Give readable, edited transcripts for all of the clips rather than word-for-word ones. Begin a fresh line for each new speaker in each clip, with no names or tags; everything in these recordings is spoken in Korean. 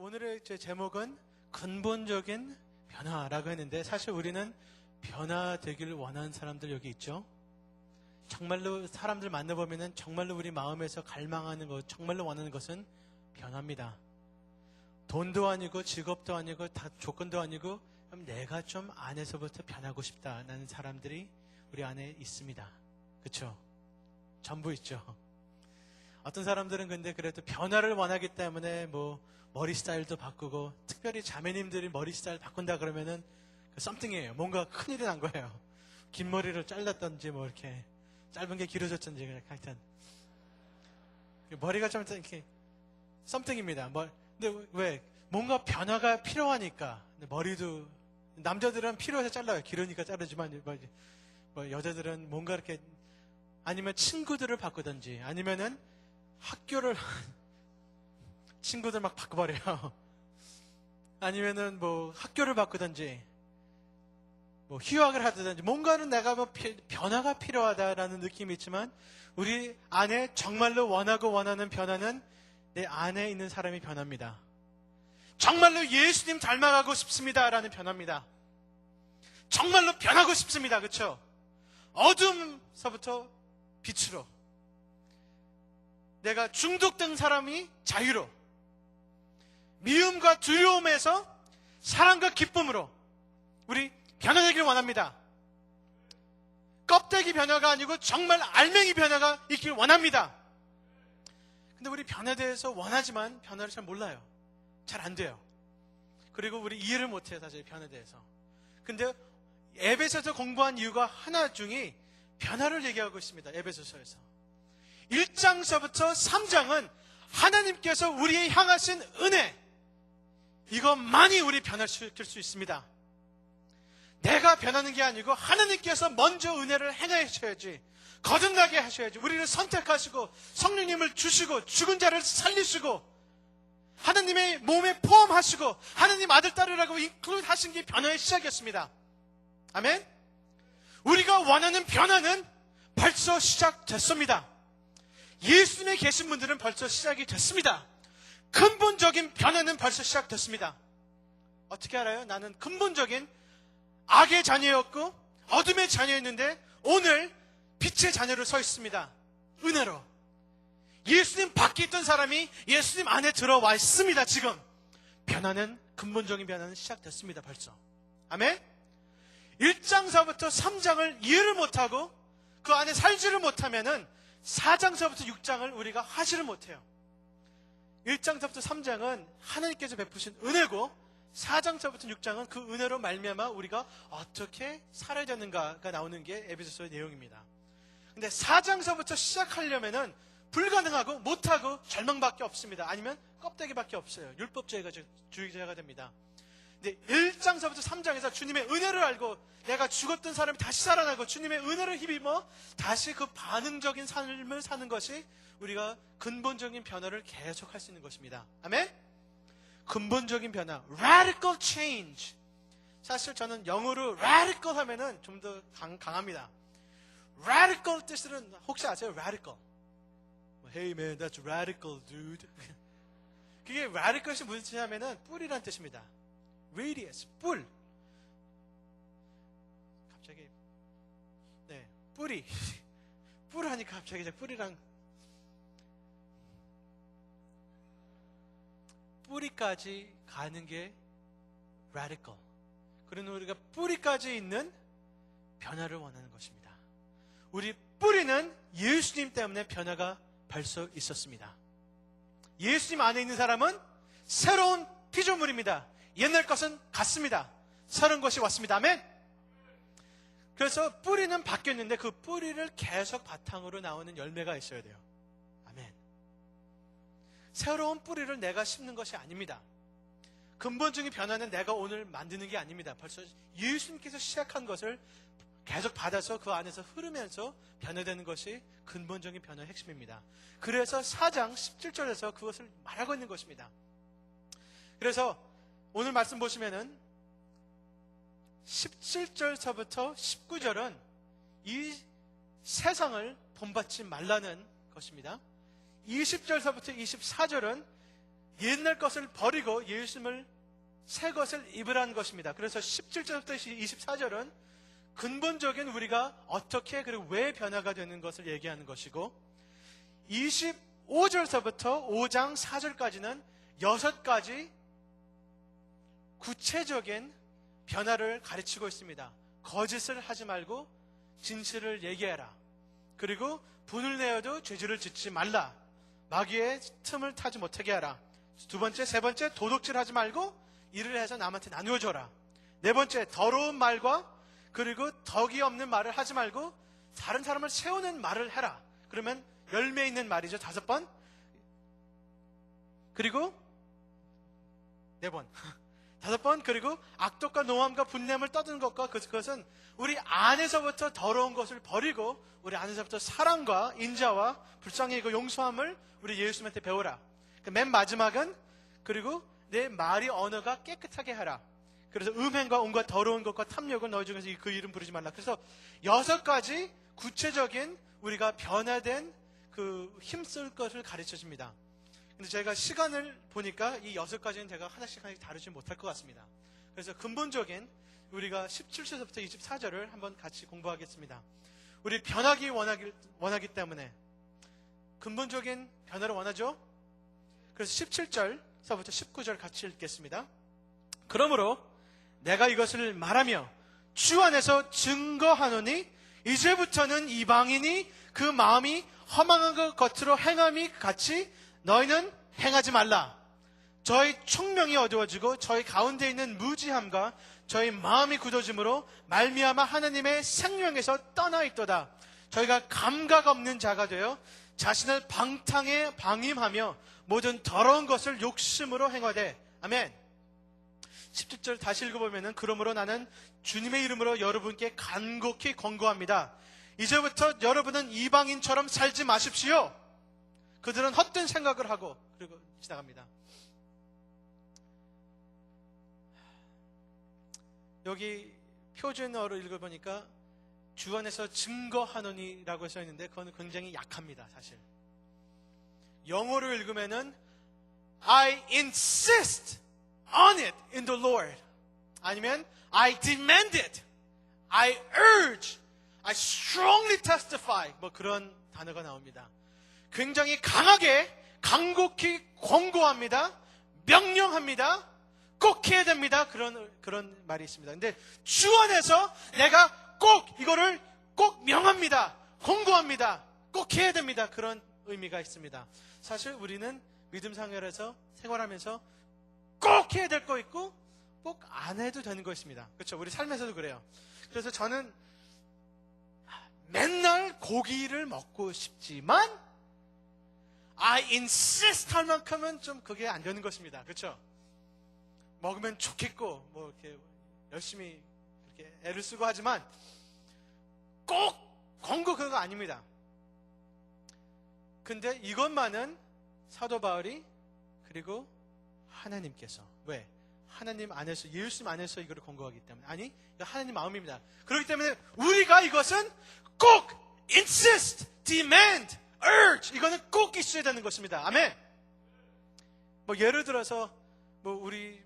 오늘의 제 제목은 근본적인 변화라고 했는데, 사실 우리는 변화되기를 원하는 사람들 여기 있죠. 정말로 사람들 만나보면 정말로 우리 마음에서 갈망하는 것, 정말로 원하는 것은 변화입니다. 돈도 아니고 직업도 아니고 다 조건도 아니고, 그럼 내가 좀 안에서부터 변하고 싶다라는 사람들이 우리 안에 있습니다. 그렇죠? 전부 있죠. 어떤 사람들은 근데 그래도 변화를 원하기 때문에 뭐 머리 스타일도 바꾸고, 특별히 자매님들이 머리 스타일 바꾼다 그러면은 그 썸띵이에요. 뭔가 큰일이 난 거예요. 긴 머리를 잘랐던지 뭐 이렇게 짧은 게 길어졌던지, 그냥 하여튼 머리가 좀 이렇게 썸띵입니다. 근데 왜? 뭔가 변화가 필요하니까. 머리도 남자들은 필요해서 잘라요. 길으니까 자르지만 뭐 여자들은 뭔가 이렇게, 아니면 친구들을 바꾸든지, 아니면은 학교를 친구들 막 바꿔버려요. 아니면은 뭐 학교를 바꾸든지, 뭐 휴학을 하든지, 뭔가는 내가 뭐 변화가 필요하다라는 느낌이 있지만, 우리 안에 정말로 원하고 원하는 변화는 내 안에 있는 사람이 변합니다. 정말로 예수님 닮아가고 싶습니다라는 변화입니다. 정말로 변하고 싶습니다. 그렇죠? 어둠서부터 빛으로, 내가 중독된 사람이 자유로, 미움과 두려움에서 사랑과 기쁨으로 우리 변화되기를 원합니다. 껍데기 변화가 아니고 정말 알맹이 변화가 있길 원합니다. 근데 우리 변화에 대해서 원하지만 변화를 잘 몰라요. 잘 안 돼요. 그리고 우리 이해를 못해요, 사실 변화에 대해서. 근데 에베소서 공부한 이유가 하나 중에 변화를 얘기하고 있습니다. 에베소서에서 1장서부터 3장은 하나님께서 우리에 향하신 은혜, 이것만이 우리 변화시킬 수 있습니다. 내가 변하는 게 아니고 하나님께서 먼저 은혜를 행하셔야지, 거듭나게 하셔야지, 우리를 선택하시고 성령님을 주시고 죽은 자를 살리시고 하나님의 몸에 포함하시고 하나님 아들 딸이라고 인클루드 하신 게 변화의 시작이었습니다. 아멘? 우리가 원하는 변화는 벌써 시작됐습니다. 예수님에 계신 분들은 벌써 시작이 됐습니다. 근본적인 변화는 벌써 시작됐습니다. 어떻게 알아요? 나는 근본적인 악의 자녀였고 어둠의 자녀였는데 오늘 빛의 자녀로 서 있습니다. 은혜로. 예수님 밖에 있던 사람이 예수님 안에 들어와 있습니다. 지금 변화는, 근본적인 변화는 시작됐습니다. 벌써. 아멘? 1장서부터 3장을 이해를 못하고 그 안에 살지를 못하면은 4장서부터 6장을 우리가 하지를 못해요. 1장서부터 3장은 하나님께서 베푸신 은혜고, 4장서부터 6장은 그 은혜로 말미암아 우리가 어떻게 살아야 되는가가 나오는 게 에베소서의 내용입니다. 근데 4장서부터 시작하려면은 불가능하고 못하고 절망밖에 없습니다. 아니면 껍데기밖에 없어요. 율법주의자가 됩니다. 근데 1장서부터 3장에서 주님의 은혜를 알고 내가 죽었던 사람이 다시 살아나고 주님의 은혜를 힘입어 다시 그 반응적인 삶을 사는 것이 우리가 근본적인 변화를 계속할 수 있는 것입니다. 아멘? 근본적인 변화, radical change. 사실 저는 영어로 radical 하면은 좀 더 강합니다. radical 뜻은 혹시 아세요? radical. Hey man, that's radical, dude. 그게 radical이 무슨 뜻이냐면은 뿌리란 뜻입니다. radius, 뿔. 갑자기, 네, 뿌리. 뿔 하니까 갑자기 이제 뿌리랑, 뿌리까지 가는 게 radical. 그러면 우리가 뿌리까지 있는 변화를 원하는 것입니다. 우리 뿌리는 예수님 때문에 변화가 벌써 있었습니다. 예수님 안에 있는 사람은 새로운 피조물입니다. 옛날 것은 갔습니다. 새로운 것이 왔습니다. 아멘? 그래서 뿌리는 바뀌었는데 그 뿌리를 계속 바탕으로 나오는 열매가 있어야 돼요. 아멘. 새로운 뿌리를 내가 심는 것이 아닙니다. 근본적인 변화는 내가 오늘 만드는 게 아닙니다. 벌써 예수님께서 시작한 것을 계속 받아서 그 안에서 흐르면서 변화되는 것이 근본적인 변화의 핵심입니다. 그래서 4장 17절에서 그것을 말하고 있는 것입니다. 그래서 오늘 말씀 보시면은 17절서부터 19절은 이 세상을 본받지 말라는 것입니다. 20절서부터 24절은 옛날 것을 버리고 예수님을 새 것을 입으라는 것입니다. 그래서 17절부터 24절은 근본적인 우리가 어떻게 그리고 왜 변화가 되는 것을 얘기하는 것이고 25절서부터 5장 4절까지는 6가지 구체적인 변화를 가르치고 있습니다. 거짓을 하지 말고 진실을 얘기해라. 그리고 분을 내어도 죄질을 짓지 말라. 마귀의 틈을 타지 못하게 하라. 두 번째, 세 번째, 도둑질 하지 말고 일을 해서 남한테 나누어 줘라. 네 번째, 더러운 말과 그리고 덕이 없는 말을 하지 말고 다른 사람을 세우는 말을 해라. 그러면 열매 있는 말이죠. 5번. 그리고 4번. 5번. 그리고 악독과 노함과 분냄을 떠드는 것과 그것은 우리 안에서부터 더러운 것을 버리고 우리 안에서부터 사랑과 인자와 불쌍히고 용서함을 우리 예수님한테 배우라. 맨 마지막은 그리고 내 말이 언어가 깨끗하게 하라. 그래서 음행과 온갖 더러운 것과 탐욕을 너희 중에서 그 이름 부르지 말라. 그래서 6가지 구체적인 우리가 변화된 그 힘쓸 것을 가르쳐 줍니다. 근데 제가 시간을 보니까 이 6가지는 제가 하나씩 다루지 못할 것 같습니다. 그래서 근본적인 우리가 17절부터 24절을 한번 같이 공부하겠습니다. 우리 변하기 원하기 때문에 근본적인 변화를 원하죠. 그래서 17절서부터 19절 같이 읽겠습니다. 그러므로 내가 이것을 말하며 주 안에서 증거하노니 이제부터는 이방인이 그 마음이 허망한 것 겉으로 행함이 같이 너희는 행하지 말라. 저희 총명이 어두워지고 저희 가운데 있는 무지함과 저희 마음이 굳어짐으로 말미암아 하나님의 생명에서 떠나 있도다. 저희가 감각 없는 자가 되어 자신을 방탕에 방임하며 모든 더러운 것을 욕심으로 행하되. 아멘. 17절 다시 읽어보면은 그러므로 나는 주님의 이름으로 여러분께 간곡히 권고합니다. 이제부터 여러분은 이방인처럼 살지 마십시오. 그들은 헛된 생각을 하고. 그리고 지나갑니다. 여기 표준어로 읽어보니까 주 안에서 증거하노니라고 써있는데 그건 굉장히 약합니다. 사실 영어로 읽으면은 I insist on it in the Lord, 아니면 I demand it, I urge, I strongly testify, 뭐 그런 단어가 나옵니다. 굉장히 강하게 간곡히 권고합니다. 명령합니다. 꼭 해야 됩니다. 그런 말이 있습니다. 근데 주 안에서 내가 꼭 이거를 꼭 명합니다. 권고합니다. 꼭 해야 됩니다. 그런 의미가 있습니다. 사실 우리는 믿음 생활하면서 꼭 해야 될 거 있고 꼭 안 해도 되는 거 있습니다. 그렇죠? 우리 삶에서도 그래요. 그래서 저는 맨날 고기를 먹고 싶지만 I insist 할 만큼은 좀 그게 안 되는 것입니다. 그렇죠? 먹으면 좋겠고 뭐 이렇게 열심히 이렇게 애를 쓰고 하지만 꼭 권고 그거 아닙니다. 근데 이것만은 사도 바울이 그리고 하나님께서 왜? 하나님 안에서 예수님 안에서 이걸 권고하기 때문에 아니 이거 하나님 마음입니다. 그렇기 때문에 우리가 이것은 꼭 insist, demand, urge 이거는 꼭 있어야 되는 것입니다. 아멘. 뭐 예를 들어서 뭐 우리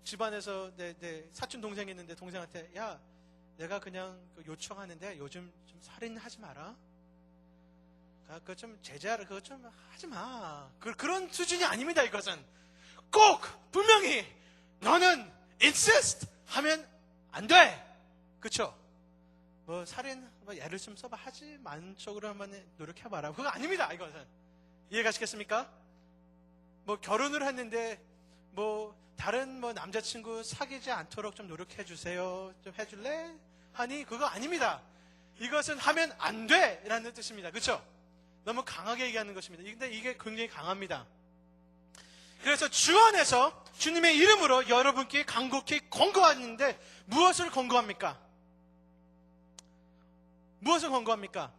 집안에서 내 사촌 동생이 있는데 동생한테 야 내가 그냥 요청하는데 요즘 좀 살인하지 마라. 그거 좀 제재하라. 그거 좀 하지 마. 그런 수준이 아닙니다. 이것은 꼭 분명히 너는 insist 하면 안 돼. 그렇죠? 뭐 살인 뭐 예를 좀 써봐 하지 만 쪽으로 한번 노력해봐라. 그거 아닙니다. 이것은 이해가시겠습니까? 뭐 결혼을 했는데 뭐 다른 뭐 남자친구 사귀지 않도록 좀 노력해 주세요. 좀 해줄래? 하니 그거 아닙니다. 이것은 하면 안 돼라는 뜻입니다. 그렇죠? 너무 강하게 얘기하는 것입니다. 근데 이게 굉장히 강합니다. 그래서 주 안에서 주님의 이름으로 여러분께 간곡히 권고하는데 무엇을 권고합니까? 무엇을 권고합니까?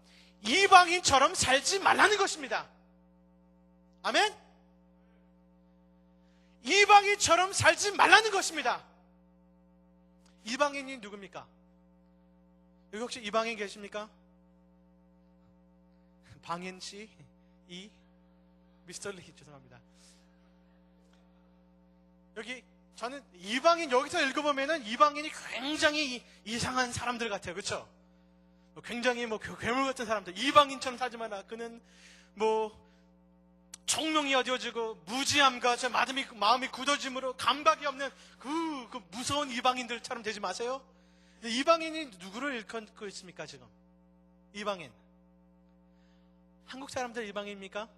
이방인처럼 살지 말라는 것입니다. 아멘? 이방인처럼 살지 말라는 것입니다. 이방인이 누굽니까? 여기 혹시 이방인 계십니까? 방인씨, 미스터 리, 죄송합니다. 여기 저는 이방인 여기서 읽어보면은 이방인이 굉장히 이상한 사람들 같아요. 그렇죠? 굉장히 괴물 같은 사람들. 이방인처럼 살지 마라. 그는 총명이 어두워지고 무지함과 저 마음이 굳어짐으로 감각이 없는 그 무서운 이방인들처럼 되지 마세요. 이방인이 누구를 일컫고 있습니까 지금? 이방인. 한국 사람들 이방인입니까?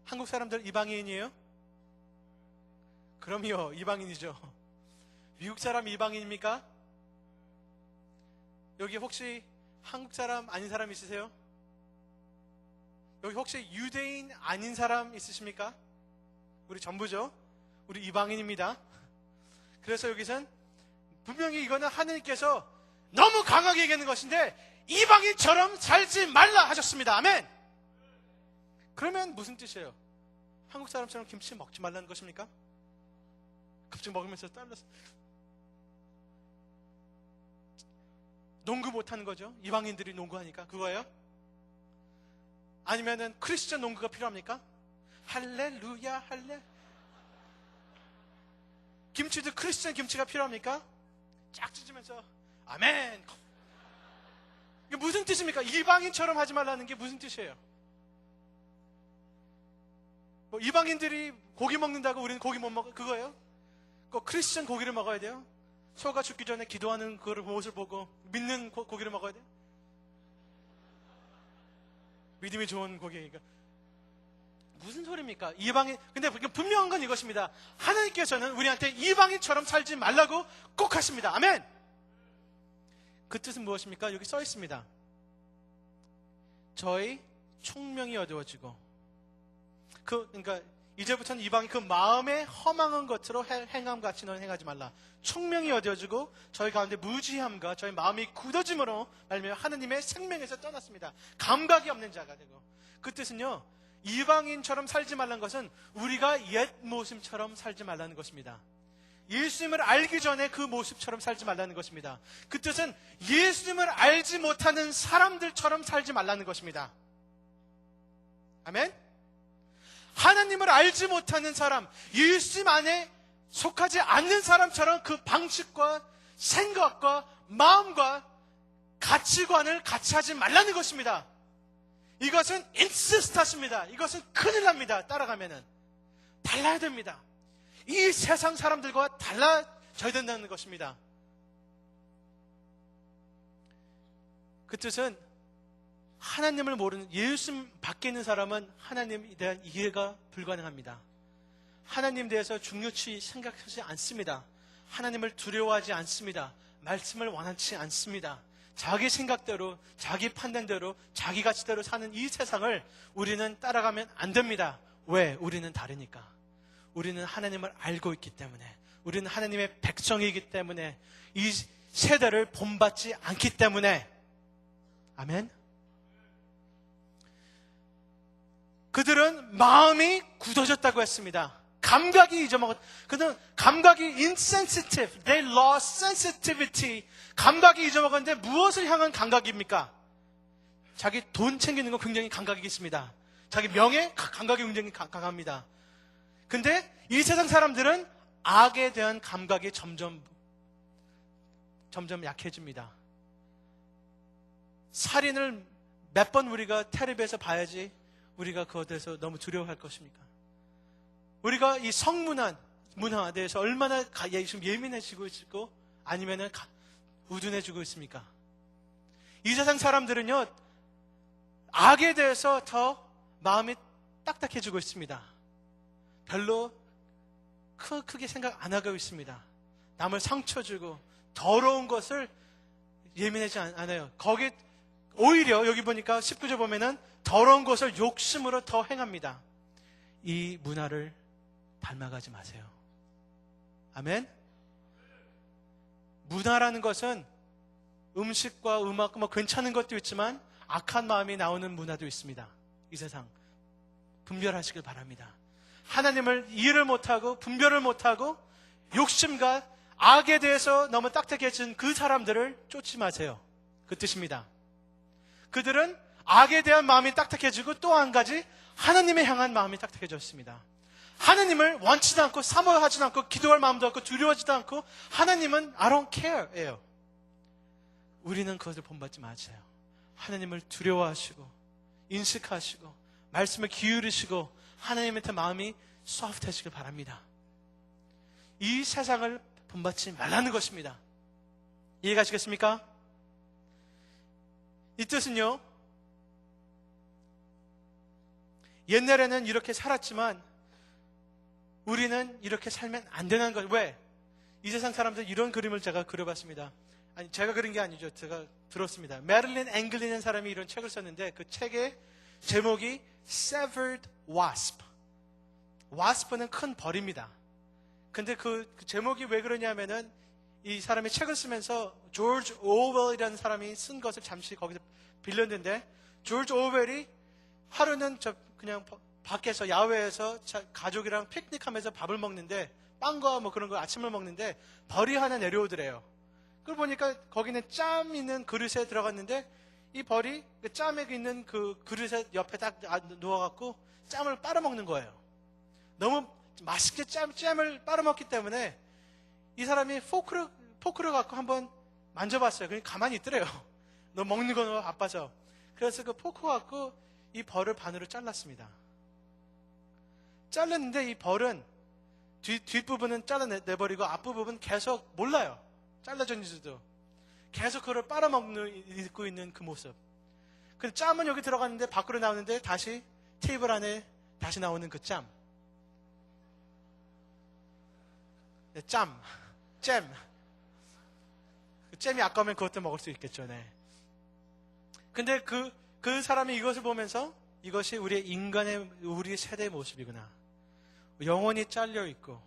한국 사람들 이방인이에요? 그럼요, 이방인이죠. 미국 사람 이방인입니까? 여기 혹시 한국 사람 아닌 사람 있으세요? 여기 혹시 유대인 아닌 사람 있으십니까? 우리 전부죠. 우리 이방인입니다. 그래서 여기선 분명히 이거는 하느님께서 너무 강하게 얘기하는 것인데 이방인처럼 살지 말라 하셨습니다. 아멘. 그러면 무슨 뜻이에요? 한국 사람처럼 김치 먹지 말라는 것입니까? 갑자기 먹으면서 딸렸어. 농구 못하는 거죠. 이방인들이 농구하니까 그거예요? 아니면은 크리스천 농구가 필요합니까? 할렐루야 할렐. 김치도 크리스천 김치가 필요합니까? 쫙 찢으면서 아멘. 이게 무슨 뜻입니까? 이방인처럼 하지 말라는 게 무슨 뜻이에요? 이방인들이 고기 먹는다고 우리는 고기 못 먹어? 그거예요? 꼭 크리스천 고기를 먹어야 돼요? 소가 죽기 전에 기도하는 그 모습을 보고 믿는 고기를 먹어야 돼요? 믿음이 좋은 고기니까. 무슨 소리입니까? 이방인. 근데 분명한 건 이것입니다. 하나님께서는 우리한테 이방인처럼 살지 말라고 꼭 하십니다. 아멘. 그 뜻은 무엇입니까? 여기 써 있습니다. 저희 총명이 어두워지고 그러니까 이제부터는 이방인 그 마음에 허망한 것으로 행함 같이 너는 행하지 말라. 총명이 어두워지고 저희 가운데 무지함과 저희 마음이 굳어짐으로 말미암아 하느님의 생명에서 떠났습니다. 감각이 없는 자가 되고. 그 뜻은요, 이방인처럼 살지 말라는 것은 우리가 옛 모습처럼 살지 말라는 것입니다. 예수님을 알기 전에 그 모습처럼 살지 말라는 것입니다. 그 뜻은 예수님을 알지 못하는 사람들처럼 살지 말라는 것입니다. 아멘? 하나님을 알지 못하는 사람, 예수님 안에 속하지 않는 사람처럼 그 방식과 생각과 마음과 가치관을 같이 하지 말라는 것입니다. 이것은 인스스타십니다. 이것은 큰일 납니다. 따라가면은 달라야 됩니다. 이 세상 사람들과 달라져야 된다는 것입니다. 그 뜻은 하나님을 모르는 예수님 밖에 있는 사람은 하나님에 대한 이해가 불가능합니다. 하나님에 대해서 중요치 생각하지 않습니다. 하나님을 두려워하지 않습니다. 말씀을 원하지 않습니다. 자기 생각대로, 자기 판단대로, 자기 가치대로 사는 이 세상을 우리는 따라가면 안 됩니다. 왜? 우리는 다르니까. 우리는 하나님을 알고 있기 때문에, 우리는 하나님의 백성이기 때문에, 이 세대를 본받지 않기 때문에. 아멘. 그들은 마음이 굳어졌다고 했습니다. 감각이 잊어먹었. 그들은 감각이 insensitive. They lost sensitivity. 감각이 잊어먹었는데 무엇을 향한 감각입니까? 자기 돈 챙기는 건 굉장히 감각이 있습니다. 자기 명예 감각이 굉장히 강합니다. 근데 이 세상 사람들은 악에 대한 감각이 점점 약해집니다. 살인을 몇 번 우리가 텔레비에서 봐야지 우리가 그것에 대해서 너무 두려워할 것입니까? 우리가 이 성문화에 대해서 얼마나 지금 예민해지고 있고 아니면은 우둔해지고 있습니까? 이 세상 사람들은요, 악에 대해서 더 마음이 딱딱해지고 있습니다. 별로 크게 생각 안 하고 있습니다. 남을 상처 주고 더러운 것을 예민하지 않아요. 거기 오히려 여기 보니까 19절 보면은 더러운 것을 욕심으로 더 행합니다. 이 문화를 닮아가지 마세요. 아멘? 문화라는 것은 음식과 음악, 괜찮은 것도 있지만 악한 마음이 나오는 문화도 있습니다. 이 세상. 분별하시길 바랍니다. 하나님을 이해를 못하고 분별을 못하고 욕심과 악에 대해서 너무 딱딱해진 그 사람들을 쫓지 마세요. 그 뜻입니다. 그들은 악에 대한 마음이 딱딱해지고 또 한 가지 하나님에 향한 마음이 딱딱해졌습니다. 하나님을 원치도 않고 사모하지도 않고 기도할 마음도 없고 두려워하지도 않고 하나님은 I don't care예요. 우리는 그것을 본받지 마세요. 하나님을 두려워하시고 인식하시고 말씀을 기울이시고 하나님한테 마음이 소프트해지길 바랍니다. 이 세상을 본받지 말라는 것입니다. 이해가시겠습니까? 이 뜻은요, 옛날에는 이렇게 살았지만 우리는 이렇게 살면 안 되는 것. 왜? 이 세상 사람들 이런 그림을 제가 그려봤습니다. 아니, 제가 그린 게 아니죠. 제가 들었습니다. 메릴린 앵글이라는 사람이 이런 책을 썼는데 그 책의 제목이 Severed Wasp. Wasp는 큰 벌입니다. 근데 그 제목이 왜 그러냐면은 이 사람이 책을 쓰면서 조지 오웰이라는 사람이 쓴 것을 잠시 거기서 빌렸는데, 조지 오웰이 하루는 그냥 밖에서 야외에서 가족이랑 피크닉하면서 밥을 먹는데, 빵과 뭐 그런 거 아침을 먹는데 벌이 하나 내려오더래요. 그걸 보니까 거기는 짬 있는 그릇에 들어갔는데 이 벌이 그 짬에 있는 그 그릇에 옆에 딱 누워갖고 짬을 빨아먹는 거예요. 너무 맛있게 짬을 빨아먹기 때문에 이 사람이 포크를 갖고 한번 만져봤어요. 그냥 가만히 있더래요. 너 먹는 거 너무 바빠서. 그래서 그 포크 갖고 이 벌을 반으로 잘랐습니다. 잘랐는데 이 벌은 뒷부분은 잘라내버리고 앞부분은 계속 몰라요. 잘라졌는지도. 계속 그걸 빨아먹고 있는 그 모습. 근데 짬은 여기 들어갔는데 밖으로 나오는데 다시 테이블 안에 다시 나오는 그 짬. 네, 잼. 그 잼이 아까우면 그것도 먹을 수 있겠죠. 네. 근데 그 사람이 이것을 보면서 이것이 우리 세대의 모습이구나. 영혼이 잘려있고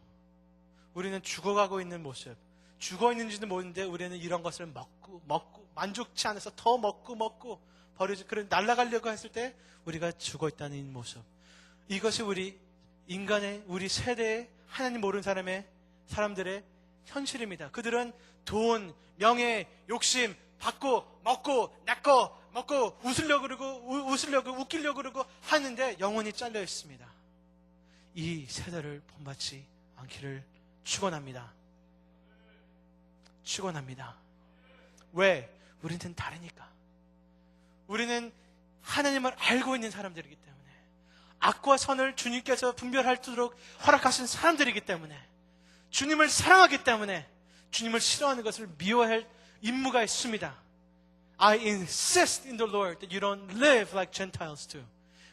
우리는 죽어가고 있는 모습. 죽어있는지도 모르는데 우리는 이런 것을 먹고 만족치 않아서 더 먹고 버리지. 그런 날아가려고 했을 때 우리가 죽어있다는 모습. 이것이 우리 세대의 하나님 모르는 사람들의 현실입니다. 그들은 돈, 명예, 욕심 받고 먹고 웃으려고 웃기려고 그러고 하는데 영혼이 잘려 있습니다. 이 세대를 본받지 않기를 축원합니다. 왜? 우리는 다르니까. 우리는 하나님을 알고 있는 사람들이기 때문에, 악과 선을 주님께서 분별할 수 있도록 허락하신 사람들이기 때문에, 주님을 사랑하기 때문에 주님을 싫어하는 것을 미워할 임무가 있습니다. I insist in the Lord that you don't live like Gentiles do.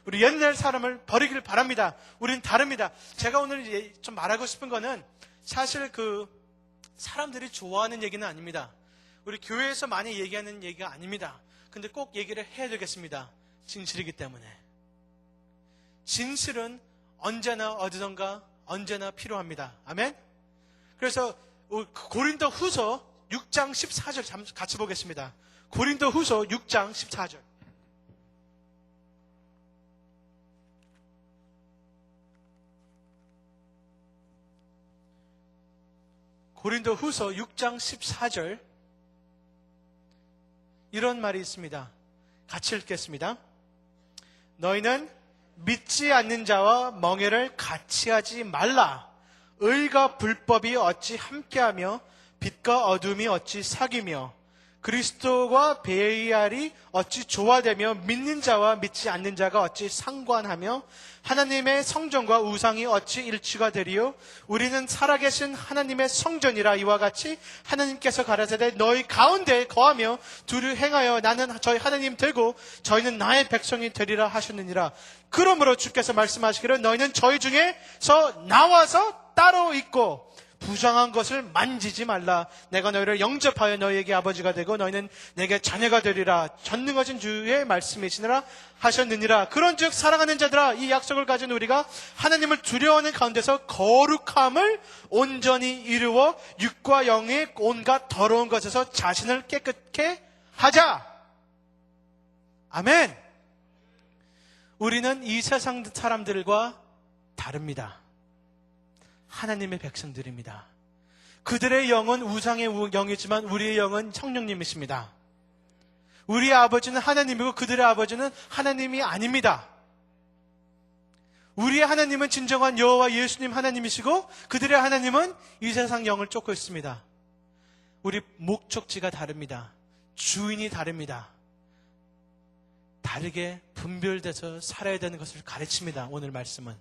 우리 옛날 사람을 버리길 바랍니다. 우리는 다릅니다. 제가 오늘 좀 말하고 싶은 거는 사실 사람들이 좋아하는 얘기는 아닙니다. 우리 교회에서 많이 얘기하는 얘기가 아닙니다. 근데 꼭 얘기를 해야 되겠습니다. 진실이기 때문에. 진실은 언제나 어디선가 언제나 필요합니다. 아멘? 그래서 고린도 후서 6장 14절 같이 보겠습니다. 고린도 후서 6장 14절. 고린도 후서 6장 14절. 이런 말이 있습니다. 같이 읽겠습니다. 너희는 믿지 않는 자와 멍에를 같이 하지 말라. 의가 불법이 어찌 함께하며 빛과 어둠이 어찌 사귀며 그리스도와 베이알이 어찌 조화되며 믿는 자와 믿지 않는 자가 어찌 상관하며 하나님의 성전과 우상이 어찌 일치가 되리요. 우리는 살아계신 하나님의 성전이라. 이와 같이 하나님께서 가라사대 너희 가운데 거하며 둘을 행하여 나는 저희 하나님 되고 저희는 나의 백성이 되리라 하셨느니라. 그러므로 주께서 말씀하시기를 너희는 저희 중에서 나와서 따로 있고 부정한 것을 만지지 말라. 내가 너희를 영접하여 너희에게 아버지가 되고 너희는 내게 자녀가 되리라. 전능하신 주의 말씀이시니라 하셨느니라. 그런즉 사랑하는 자들아, 이 약속을 가진 우리가 하나님을 두려워하는 가운데서 거룩함을 온전히 이루어 육과 영의 온갖 더러운 것에서 자신을 깨끗게 하자. 아멘. 우리는 이 세상 사람들과 다릅니다. 하나님의 백성들입니다. 그들의 영은 우상의 영이지만 우리의 영은 성령님이십니다. 우리의 아버지는 하나님이고 그들의 아버지는 하나님이 아닙니다. 우리의 하나님은 진정한 여호와 예수님 하나님이시고 그들의 하나님은 이 세상 영을 쫓고 있습니다. 우리 목적지가 다릅니다. 주인이 다릅니다. 다르게 분별돼서 살아야 되는 것을 가르칩니다. 오늘 말씀은.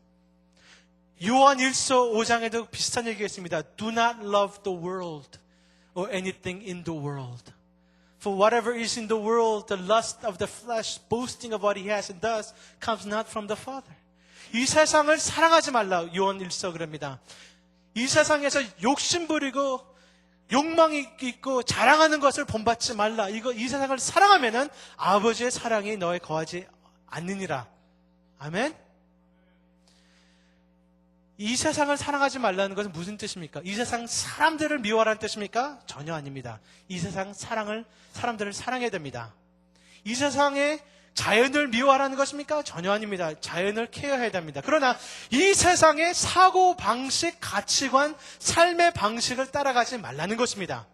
요한 1서 5장에도 비슷한 얘기가 있습니다. Do not love the world or anything in the world. For whatever is in the world, the lust of the flesh, boasting of what he has and does, comes not from the Father. 이 세상을 사랑하지 말라. 요한 1서 그럽니다. 이 세상에서 욕심 부리고 욕망이 있고 자랑하는 것을 본받지 말라. 이 세상을 사랑하면은 아버지의 사랑이 너에 거하지 않느니라. 아멘? 이 세상을 사랑하지 말라는 것은 무슨 뜻입니까? 이 세상 사람들을 미워하라는 뜻입니까? 전혀 아닙니다. 이 세상 사람들을 사랑해야 됩니다. 이 세상의 자연을 미워하라는 것입니까? 전혀 아닙니다. 자연을 케어해야 됩니다. 그러나 이 세상의 사고 방식, 가치관, 삶의 방식을 따라가지 말라는 것입니다.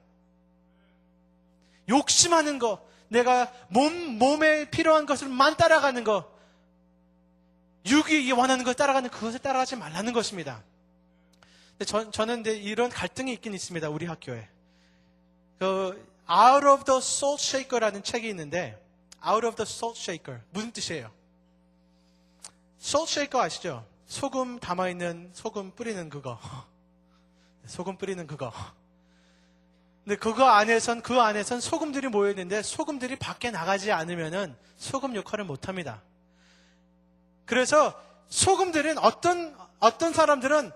욕심하는 거, 내가 몸에 필요한 것을만 따라가는 거, 육이 원하는 걸 따라가는 그것을 따라가지 말라는 것입니다. 저는 이런 갈등이 있긴 있습니다. 우리 학교에. Out of the Salt Shaker라는 책이 있는데 Out of the Salt Shaker 무슨 뜻이에요? Salt Shaker 아시죠? 소금 담아있는 소금 뿌리는 그거. 소금 뿌리는 그거. 근데 그 안에선 소금들이 모여있는데 소금들이 밖에 나가지 않으면은 소금 역할을 못합니다. 그래서 소금들은 어떤 사람들은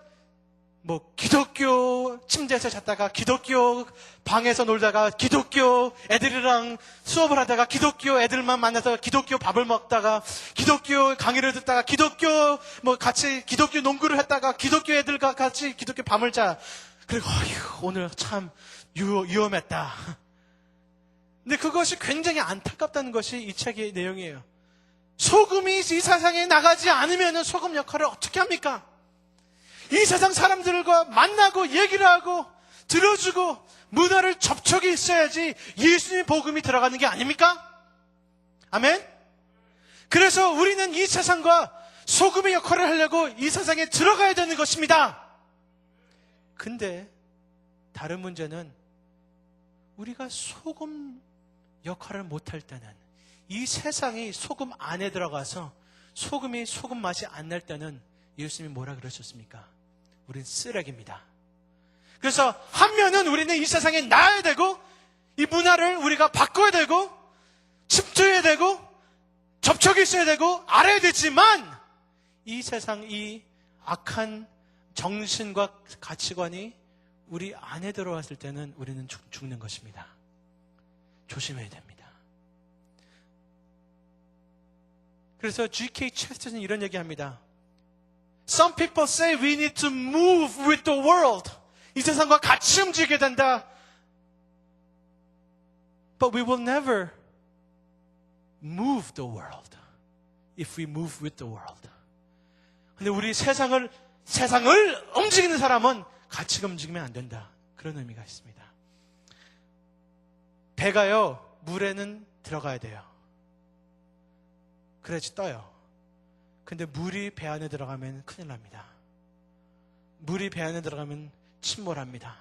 뭐 기독교 침대에서 잤다가 기독교 방에서 놀다가 기독교 애들이랑 수업을 하다가 기독교 애들만 만나서 기독교 밥을 먹다가 기독교 강의를 듣다가 기독교 같이 기독교 농구를 했다가 기독교 애들과 같이 기독교 밤을 자. 그리고 오늘 참 위험했다. 근데 그것이 굉장히 안타깝다는 것이 이 책의 내용이에요. 소금이 이 세상에 나가지 않으면 소금 역할을 어떻게 합니까? 이 세상 사람들과 만나고 얘기를 하고 들어주고 문화를 접촉이 있어야지 예수님의 복음이 들어가는 게 아닙니까? 아멘? 그래서 우리는 이 세상과 소금의 역할을 하려고 이 세상에 들어가야 되는 것입니다. 근데 다른 문제는 우리가 소금 역할을 못할 때는 이 세상이 소금 안에 들어가서 소금이 소금 맛이 안 날 때는 예수님이 뭐라 그러셨습니까? 우린 쓰레기입니다. 그래서 한면은 우리는 이 세상에 나아야 되고 이 문화를 우리가 바꿔야 되고 침투해야 되고 접촉이 있어야 되고 알아야 되지만 이 세상 이 악한 정신과 가치관이 우리 안에 들어왔을 때는 우리는 죽는 것입니다. 조심해야 됩니다. 그래서 G.K. 체스터는 이런 얘기합니다. Some people say we need to move with the world. 이 세상과 같이 움직이게 된다. But we will never move the world if we move with the world. 근데 우리 세상을 움직이는 사람은 같이 움직이면 안 된다. 그런 의미가 있습니다. 배가요, 물에는 들어가야 돼요. 그래야지 떠요. 근데 물이 배 안에 들어가면 큰일 납니다. 물이 배 안에 들어가면 침몰합니다.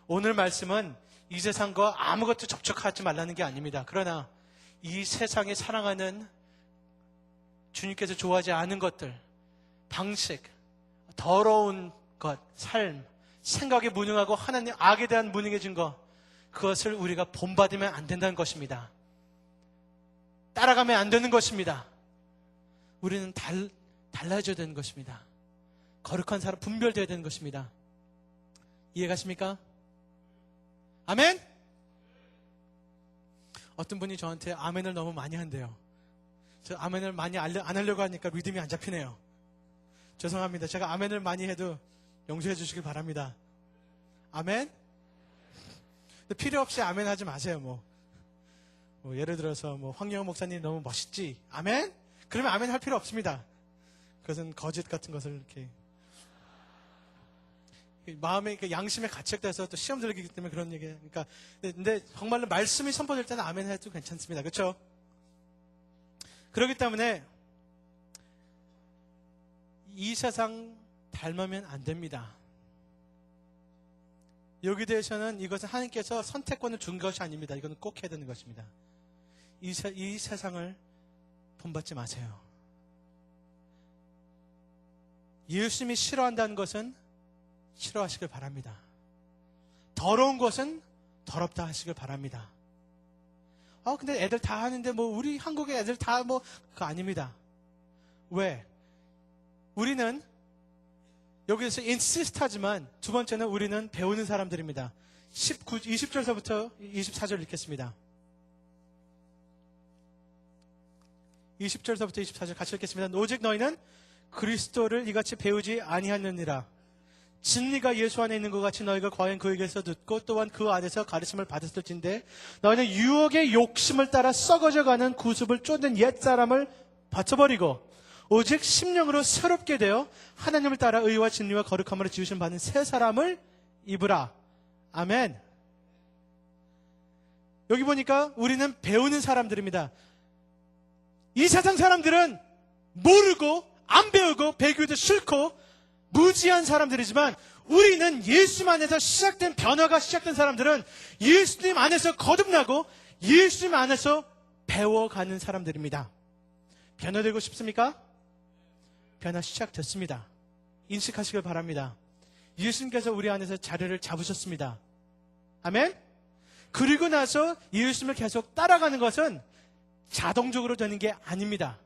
오늘 말씀은 이 세상과 아무것도 접촉하지 말라는 게 아닙니다. 그러나 이 세상에 사랑하는 주님께서 좋아하지 않은 것들, 방식, 더러운 것, 삶, 생각에 무능하고 하나님 악에 대한 무능해진 것, 그것을 우리가 본받으면 안 된다는 것입니다. 따라가면 안 되는 것입니다. 우리는 달라져야 되는 것입니다. 거룩한 사람 분별되어야 되는 것입니다. 이해가십니까? 아멘? 어떤 분이 저한테 아멘을 너무 많이 한대요. 저 아멘을 많이 안 하려고 하니까 리듬이 안 잡히네요. 죄송합니다. 제가 아멘을 많이 해도 용서해 주시길 바랍니다. 아멘? 필요 없이 아멘 하지 마세요. 뭐 예를 들어서 황영호 목사님 너무 멋있지? 아멘? 그러면 아멘 할 필요 없습니다. 그것은 거짓 같은 것을 이렇게 마음의 양심에 가책돼서 또 시험 들기 때문에 그런 얘기. 그러니까 근데 정말로 말씀이 선포될 때는 아멘 해도 괜찮습니다. 그렇죠? 그렇기 때문에 이 세상 닮으면 안 됩니다. 여기 대해서는 이것은 하나님께서 선택권을 준 것이 아닙니다. 이거는 꼭 해야 되는 것입니다. 이 세상을 본받지 마세요. 예수님이 싫어한다는 것은 싫어하시길 바랍니다. 더러운 것은 더럽다 하시길 바랍니다. 근데 애들 다 하는데 우리 한국의 애들 다 그거 아닙니다. 왜? 우리는 여기서 인시스트 하지만 두 번째는 우리는 배우는 사람들입니다. 20절서부터 24절 읽겠습니다. 20절서부터 24절 같이 읽겠습니다. 오직 너희는 그리스도를 이같이 배우지 아니하느니라. 진리가 예수 안에 있는 것 같이 너희가 과연 그에게서 듣고 또한 그 안에서 가르침을 받았을진데 너희는 유혹의 욕심을 따라 썩어져가는 구습을 쫓는 옛사람을 벗어버리고 오직 심령으로 새롭게 되어 하나님을 따라 의와 진리와 거룩함으로 지으신 받은 새 사람을 입으라. 아멘. 여기 보니까 우리는 배우는 사람들입니다. 이 세상 사람들은 모르고 안 배우고 배우기도 싫고 무지한 사람들이지만 우리는 예수님 안에서 시작된 변화가 시작된 사람들은 예수님 안에서 거듭나고 예수님 안에서 배워가는 사람들입니다. 변화되고 싶습니까? 변화 시작됐습니다. 인식하시길 바랍니다. 예수님께서 우리 안에서 자리를 잡으셨습니다. 아멘? 그리고 나서 예수님을 계속 따라가는 것은 자동적으로 되는 게 아닙니다.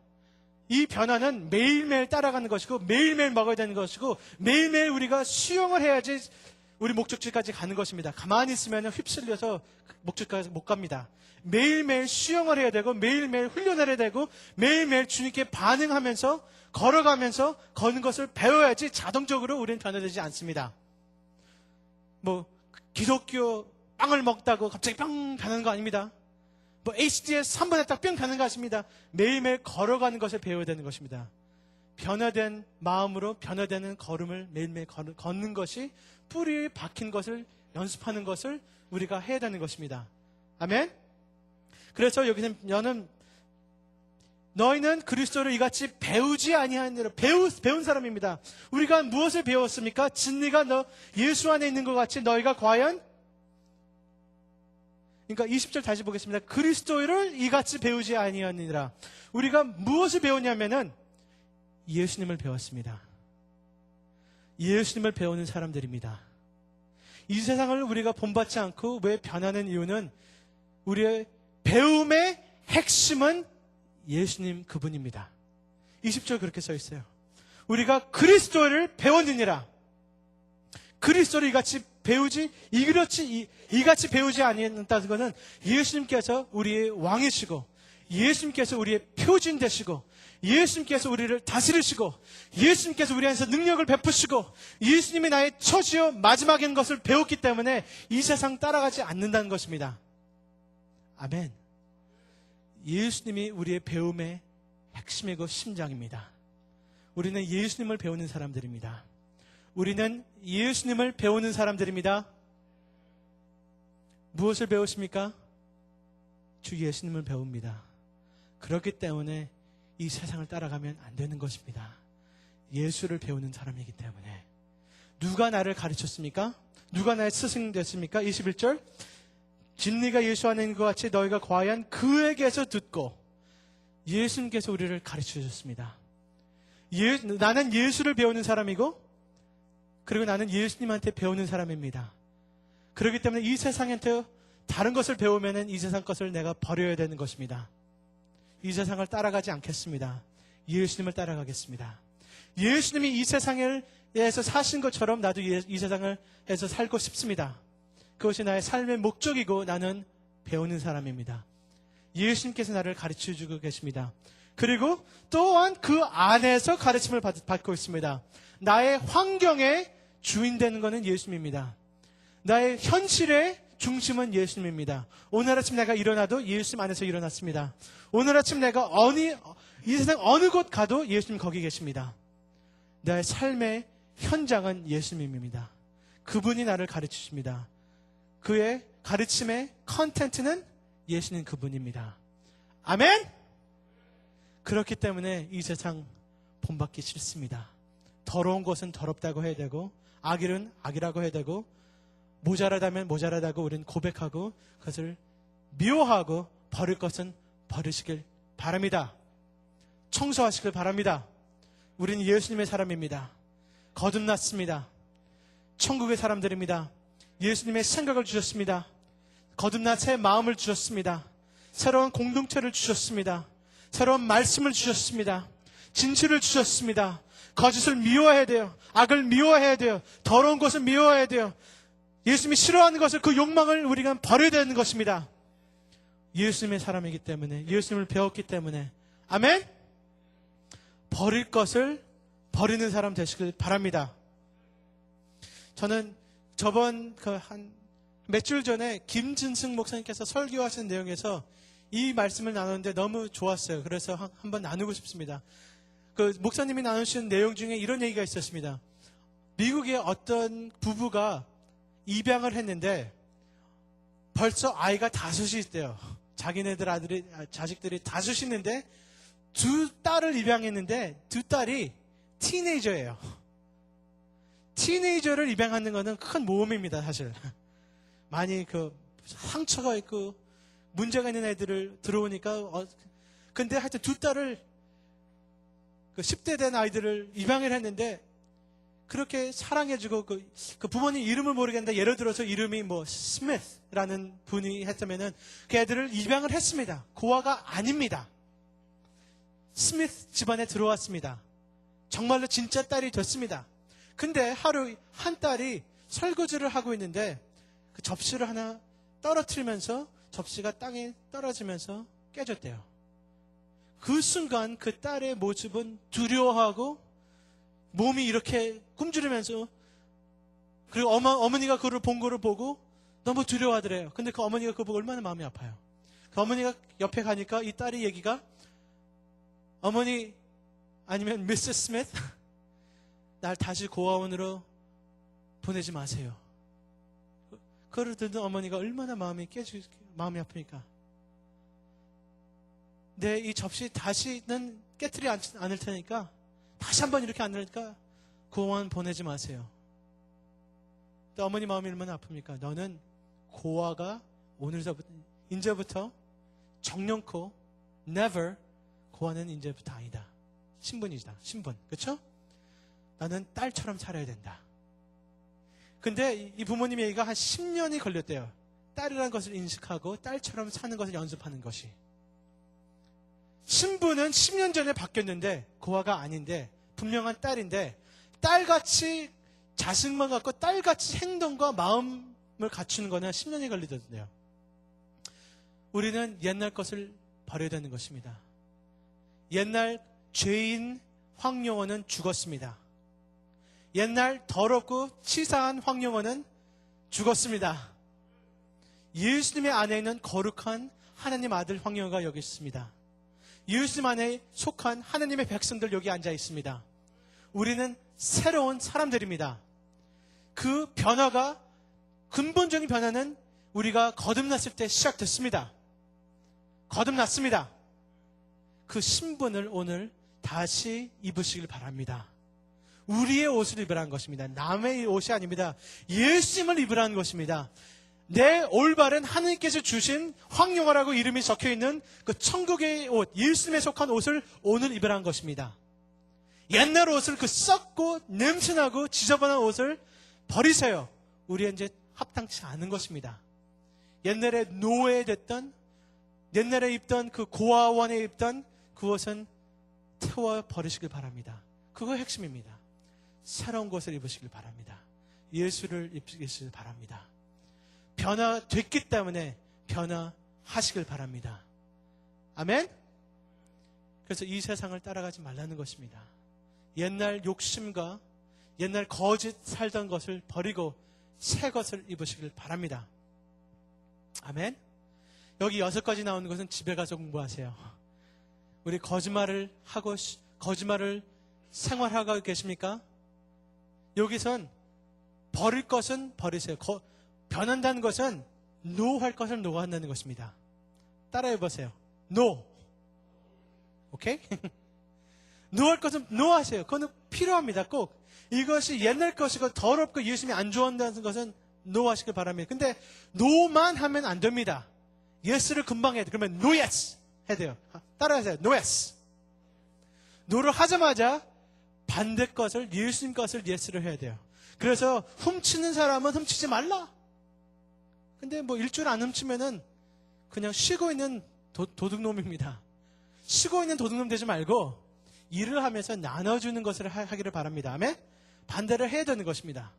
이 변화는 매일매일 따라가는 것이고 매일매일 먹어야 되는 것이고 매일매일 우리가 수용을 해야지 우리 목적지까지 가는 것입니다. 가만히 있으면 휩쓸려서 목적지까지 못 갑니다. 매일매일 수용을 해야 되고 매일매일 훈련을 해야 되고 매일매일 주님께 반응하면서 걸어가면서 걷는 것을 배워야지 자동적으로 우리는 변화되지 않습니다. 기독교 빵을 먹다고 갑자기 뿅 변하는 거 아닙니다. HDS 3번에 딱 뿅 가는 거 같습니다. 매일매일 걸어가는 것을 배워야 되는 것입니다. 변화된 마음으로 변화되는 걸음을 매일매일 걷는 것이 뿌리에 박힌 것을 연습하는 것을 우리가 해야 되는 것입니다. 아멘? 그래서 여기서 너희는 그리스도를 이같이 배우지 아니하느라 배운 사람입니다. 우리가 무엇을 배웠습니까? 진리가 예수 안에 있는 것 같이 너희가 과연 그러니까 20절 다시 보겠습니다. 그리스도를 이같이 배우지 아니하느니라. 우리가 무엇을 배웠냐면은 예수님을 배웠습니다. 예수님을 배우는 사람들입니다. 이 세상을 우리가 본받지 않고 왜 변하는 이유는 우리의 배움의 핵심은 예수님 그분입니다. 20절 그렇게 써 있어요. 우리가 그리스도를 배웠느니라. 그리스도를 이같이 배우지 아니한다는 것은 예수님께서 우리의 왕이시고 예수님께서 우리의 표준 되시고 예수님께서 우리를 다스리시고 예수님께서 우리 안에서 능력을 베푸시고 예수님이 나의 처지요 마지막인 것을 배웠기 때문에 이 세상 따라가지 않는다는 것입니다. 아멘. 예수님이 우리의 배움의 핵심이고 심장입니다. 우리는 예수님을 배우는 사람들입니다. 우리는 예수님을 배우는 사람들입니다. 무엇을 배우십니까? 주 예수님을 배웁니다. 그렇기 때문에 이 세상을 따라가면 안 되는 것입니다. 예수를 배우는 사람이기 때문에. 누가 나를 가르쳤습니까? 누가 나의 스승 됐습니까? 21절 진리가 예수 안에 있는 것 같이 너희가 과연 그에게서 듣고 예수님께서 우리를 가르쳐 주셨습니다. 나는 예수를 배우는 사람이고 그리고 나는 예수님한테 배우는 사람입니다. 그렇기 때문에 이 세상한테 다른 것을 배우면 이 세상 것을 내가 버려야 되는 것입니다. 이 세상을 따라가지 않겠습니다. 예수님을 따라가겠습니다. 예수님이 이 세상에서 사신 것처럼 나도 이 세상에서 살고 싶습니다. 그것이 나의 삶의 목적이고 나는 배우는 사람입니다. 예수님께서 나를 가르쳐주고 계십니다. 그리고 또한 그 안에서 가르침을 받고 있습니다. 나의 환경의 주인 되는 것은 예수님입니다. 나의 현실의 중심은 예수님입니다. 오늘 아침 내가 일어나도 예수님 안에서 일어났습니다. 오늘 아침 내가 이 세상 어느 곳 가도 예수님 거기 계십니다. 나의 삶의 현장은 예수님입니다. 그분이 나를 가르치십니다. 그의 가르침의 컨텐츠는 예수님 그분입니다. 아멘? 그렇기 때문에 이 세상 본받기 싫습니다. 더러운 것은 더럽다고 해야 되고 악일은 악이라고 해야 되고 모자라다면 모자라다고 우리는 고백하고 그것을 미워하고 버릴 것은 버리시길 바랍니다. 청소하시길 바랍니다. 우리는 예수님의 사람입니다. 거듭났습니다. 천국의 사람들입니다. 예수님의 생각을 주셨습니다. 거듭난 새 마음을 주셨습니다. 새로운 공동체를 주셨습니다. 새로운 말씀을 주셨습니다. 진실을 주셨습니다. 거짓을 미워해야 돼요. 악을 미워해야 돼요. 더러운 것을 미워해야 돼요. 예수님이 싫어하는 것을, 그 욕망을 우리가 버려야 되는 것입니다. 예수님의 사람이기 때문에, 예수님을 배웠기 때문에. 아멘? 버릴 것을 버리는 사람 되시길 바랍니다. 저는 저번 몇 주 전에 김진승 목사님께서 설교하신 내용에서 이 말씀을 나누는데 너무 좋았어요. 그래서 한번 나누고 싶습니다. 그 목사님이 나누신 내용 중에 이런 얘기가 있었습니다. 미국의 어떤 부부가 입양을 했는데 벌써 아이가 5이 있대요. 자기네들 자식들이 5이 있는데 2딸을 입양했는데 2딸이 티네이저예요. 티네이저를 입양하는 것은 큰 모험입니다, 사실. 많이 상처가 있고 문제가 있는 애들을 들어오니까 근데 하여튼 2딸을 10대 된 아이들을 입양을 했는데 그렇게 사랑해주고 그 부모님 이름을 모르겠는데 예를 들어서 이름이 스미스라는 분이 했다면은 그 애들을 입양을 했습니다. 고아가 아닙니다. 스미스 집안에 들어왔습니다. 정말로 진짜 딸이 됐습니다. 근데 하루 한 딸이 설거지를 하고 있는데 그 접시를 하나 떨어뜨리면서 접시가 땅에 떨어지면서 깨졌대요. 그 순간 그 딸의 모습은 두려워하고 몸이 이렇게 꿈주르면서, 그리고 어머니가 그걸 본 거를 보고 너무 두려워하더래요. 근데 그 어머니가 그거 보고 얼마나 마음이 아파요. 그 어머니가 옆에 가니까 이 딸의 얘기가, 어머니 아니면 미스 스미스, 날 다시 고아원으로 보내지 마세요. 그걸 듣는 어머니가 얼마나 마음이 아픕니까? 네, 이 접시 다시는 깨트리지 않을 테니까, 다시 한번 이렇게 안 되니까 고아원 보내지 마세요. 또 어머니 마음이 얼마나 아픕니까? 너는 고아가 이제부터 정령코 never, 고아는 이제부터 아니다. 신분이다. 신분. 그렇죠? 나는 딸처럼 살아야 된다. 근데 이 부모님의 얘기가 한 10년이 걸렸대요. 딸이라는 것을 인식하고 딸처럼 사는 것을 연습하는 것이. 신분은 10년 전에 바뀌었는데 고아가 아닌데 분명한 딸인데 딸같이 자식만 갖고 딸같이 행동과 마음을 갖추는 거는 10년이 걸리던데요. 우리는 옛날 것을 버려야 되는 것입니다. 옛날 죄인 황용어는 죽었습니다. 옛날 더럽고 치사한 황용어는 죽었습니다. 예수님의 안에 있는 거룩한 하나님 아들 황용어가 여기 있습니다. 예수님 안에 속한 하나님의 백성들 여기 앉아 있습니다. 우리는 새로운 사람들입니다. 그 변화가, 근본적인 변화는 우리가 거듭났을 때 시작됐습니다. 거듭났습니다. 그 신분을 오늘 다시 입으시길 바랍니다. 우리의 옷을 입으라는 것입니다. 남의 옷이 아닙니다. 예수님을 입으라는 것입니다. 내 올바른 하나님께서 주신 황용어라고 이름이 적혀있는 그 천국의 옷, 예수님에 속한 옷을 오늘 입으라는 것입니다. 옛날 옷을, 그 썩고 냄새나고 지저분한 옷을 버리세요. 우리 이제 합당치 않은 것입니다. 옛날에 노예됐던, 옛날에 입던 그 고아원에 입던 그 옷은 태워 버리시길 바랍니다. 그거 핵심입니다. 새로운 것을 입으시길 바랍니다. 예수를 입으시길 바랍니다. 변화됐기 때문에 변화하시길 바랍니다. 아멘? 그래서 이 세상을 따라가지 말라는 것입니다. 옛날 욕심과 옛날 거짓 살던 것을 버리고 새 것을 입으시길 바랍니다. 아멘? 여기 6가지 나오는 것은 집에 가서 공부하세요. 우리 거짓말을 하고 거짓말을 생활하고 계십니까? 여기선 버릴 것은 버리세요. 변한다는 것은 no 할 것을 no 한다는 것입니다. 따라해 보세요. no. 오케이? no 할 것은 no 하세요. 그건 필요합니다. 꼭. 이것이 옛날 것이고 더럽고 예수님이 안 좋아한다는 것은 노하시길 바랍니다. 근데 노만 하면 안 됩니다. 예스를 금방 해야 돼요. 그러면 no yes 해야 돼요. 따라하세요. no yes. 노를 하자마자 반대 것을, 예수님 것을 예스를 해야 돼요. 그래서 훔치는 사람은 훔치지 말라. 근데 뭐 일주일 안 훔치면은 그냥 쉬고 있는 도둑놈입니다. 쉬고 있는 도둑놈 되지 말고 일을 하면서 나눠주는 것을 하기를 바랍니다. 아멘? 반대를 해야 되는 것입니다.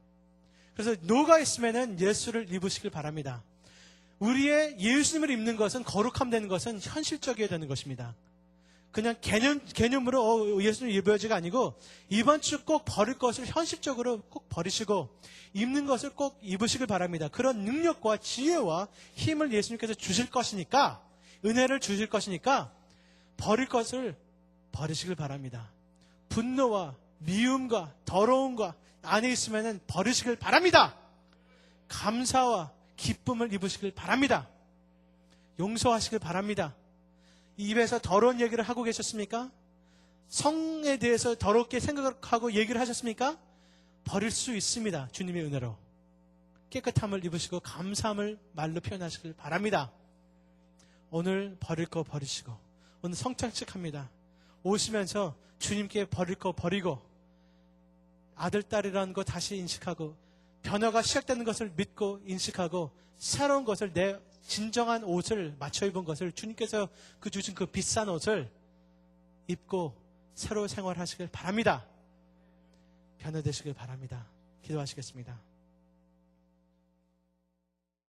그래서 노가 있으면은 예수를 입으시길 바랍니다. 우리의 예수님을 입는 것은, 거룩함 되는 것은 현실적이어야 되는 것입니다. 그냥 개념으로 예수님 입어야지가 아니고 이번 주 꼭 버릴 것을 현실적으로 꼭 버리시고 입는 것을 꼭 입으시길 바랍니다. 그런 능력과 지혜와 힘을 예수님께서 주실 것이니까, 은혜를 주실 것이니까 버릴 것을 버리시길 바랍니다. 분노와 미움과 더러움과 안에 있으면 버리시길 바랍니다. 감사와 기쁨을 입으시길 바랍니다. 용서하시길 바랍니다. 입에서 더러운 얘기를 하고 계셨습니까? 성에 대해서 더럽게 생각하고 얘기를 하셨습니까? 버릴 수 있습니다. 주님의 은혜로. 깨끗함을 입으시고 감사함을 말로 표현하시길 바랍니다. 오늘 버릴 거 버리시고, 오늘 성찬식합니다. 오시면서 주님께 버릴 거 버리고, 아들, 딸이라는 거 다시 인식하고, 변화가 시작되는 것을 믿고 인식하고, 새로운 것을, 내 진정한 옷을 맞춰 입은 것을, 주님께서 주신 그 비싼 옷을 입고 새로 생활하시길 바랍니다. 변화되시길 바랍니다. 기도하시겠습니다.